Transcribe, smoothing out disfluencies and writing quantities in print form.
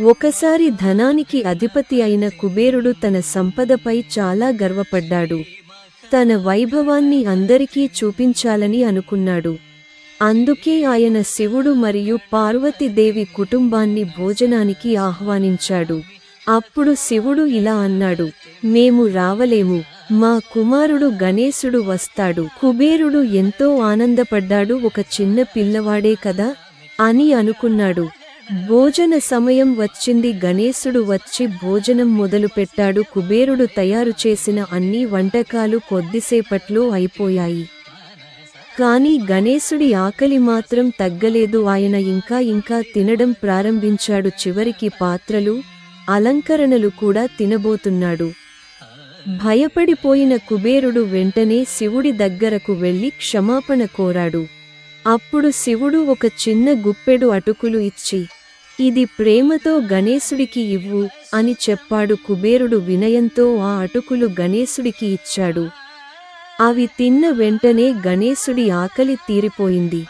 ఒకసారి ధనానికి అధిపతి అయిన కుబేరుడు తన సంపదపై చాలా గర్వపడ్డాడు. తన వైభవాన్ని అందరికీ చూపించాలని అనుకున్నాడు. అందుకే ఆయన శివుడు మరియు పార్వతీదేవి కుటుంబాన్ని భోజనానికి ఆహ్వానించాడు. అప్పుడు శివుడు ఇలా అన్నాడు, మేము రావలేము, మా కుమారుడు గణేశుడు వస్తాడు. కుబేరుడు ఎంతో ఆనందపడ్డాడు. ఒక చిన్న పిల్లవాడే కదా అని అనుకున్నాడు. భోజన సమయం వచ్చింది. గణేశుడు వచ్చి భోజనం మొదలుపెట్టాడు. కుబేరుడు తయారు చేసిన అన్ని వంటకాలు కొద్దిసేపట్లో అయిపోయాయి. కానీ గణేశుడి ఆకలి మాత్రం తగ్గలేదు. ఆయన ఇంకా తినడం ప్రారంభించాడు. చివరికి పాత్రలు, అలంకరణలు కూడా తినబోతున్నాడు. భయపడిపోయిన కుబేరుడు వెంటనే శివుడి దగ్గరకు వెళ్లి క్షమాపణ కోరాడు. అప్పుడు శివుడు ఒక చిన్న గుప్పెడు అటుకులు ఇచ్చి, ఇది ప్రేమతో గణేశుడికి ఇవ్వు అని చెప్పాడు. కుబేరుడు వినయంతో ఆ అటుకులు గణేశుడికి ఇచ్చాడు. అవి తిన్న వెంటనే గణేశుడి ఆకలి తీరిపోయింది.